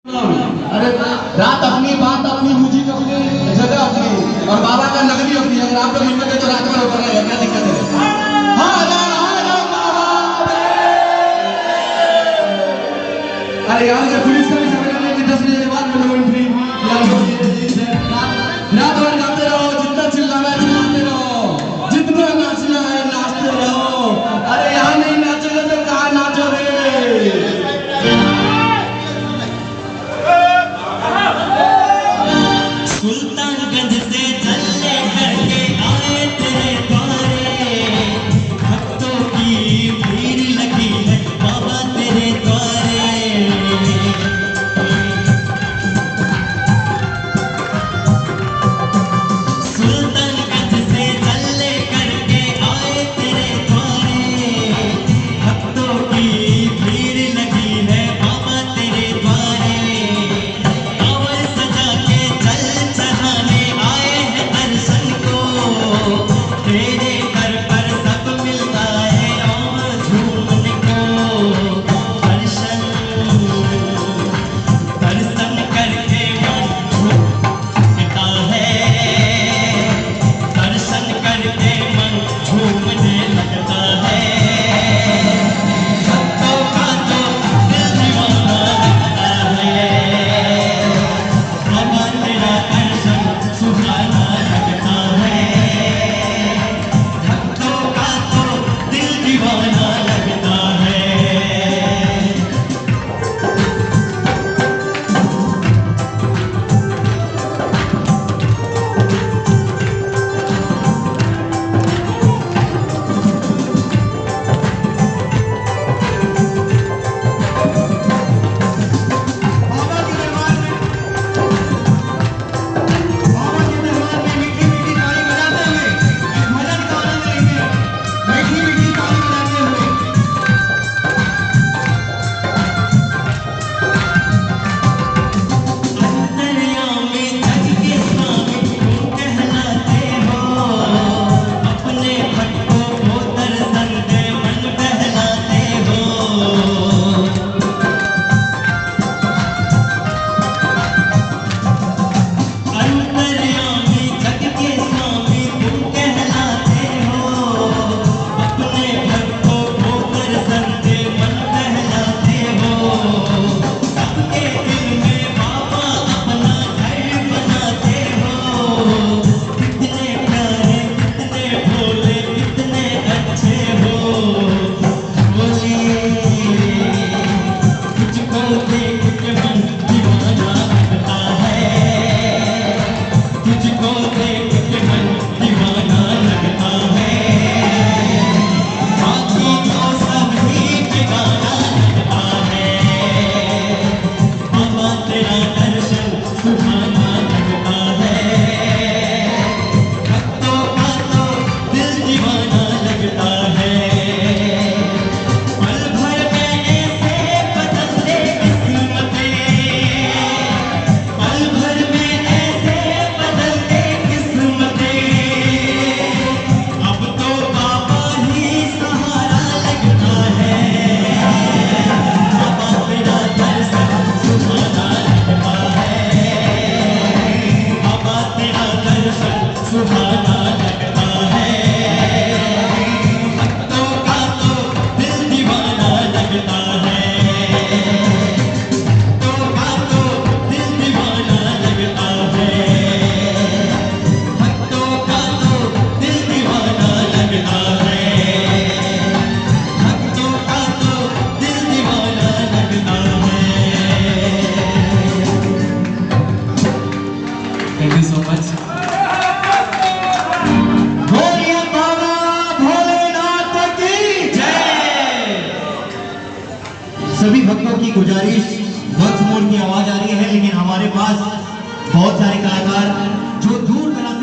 अरे रात अपनी बात अपनी म्यूजिक अपनी जगह अपनी और बाबा का नगरी अपनी। अगर आप लोग हिम्मत है तो रात भर होकर रहेगा, क्या दिक्कत है? अरे यार जब पुलिस का भी समय डाले कि 10 बजे के बाद में एंट्री रात भर गाते रहो, जितना चिल्लाना है चिल्लाते रहो, जितना नाचना है नाचते रहो। अरे यहाँ नहीं नाचोगे तो कहाँ नाचोगे? सुल्तानगंज से चले करके आए तेरे द्वारे, भक्तों की भीड़ लगी है बाबा तेरे द्वारे। सुल्तानगंज से चले करके आए तेरे द्वारे, भक्तों की भीड़ लगी है बाबा तेरे द्वारे। कांवर सजा के चल चढ़ाने आए हैं दर्शन को, तेरे दर पर सब मिलता है और झूमने को। दर्शन दर्शन करके मन झूमता है, दर्शन करके मन झूमने लगता है। भक्तों का तो दिल दीवाना लगता है, बाबा तेरा दर्शन सुहाना लगता है। भक्तों का तो दिल दीवाना लगता है। बाबा के दरबार में मीठी मीठी ताली बजाते हुए इस भजन का आनंद लेंगे। मीठी मीठी ताली बजाते हुए अंतर्यामी जग के स्वामी तुम कहलाते हो, अपने भक्तों को दर्शन दे मन बहलाते हो। अंतर्यामी जग के स्वामी तुम कहलाते हो, अपने भक्तों को दर्शन दे मन बहलाते हो। सबके दिल में बाबा अपना घर बनाते हो, कितने प्यारे कितने भोले कितने अच्छे हो। भोले तुझको देख के मन दीवाना लगता है, तुझको देख के मन दीवाना लगता है। बाकी तो सभी बेगाना लगता है, बाबा तेरा दर्शन सुहाना लगता है। भक्तों का तो दिल दीवाना लगता है। पल भर में ऐसे बदलते किस्मतें, पल भर में ऐसे बदलते किस्मतें। अब तो बाबा ही सहारा लगता है, बाबा तेरा दर्शन सुहाना लगता है। बाबा तेरा दर्शन सुहाना लगता है। भक्तों का तो दिल दीवाना लगता है, भक्तों का तो दिल दीवाना लगता है। भक्तों का तो दिल दीवाना लगता है, भक्तों का तो दिल दीवाना लगता है। Thank you so much. बोलिए बाबा भोलेनाथ की जय। सभी भक्तों की गुजारिश, वक्त मोड़ की आवाज आ रही है, लेकिन हमारे पास बहुत सारे कलाकार जो दूर दराज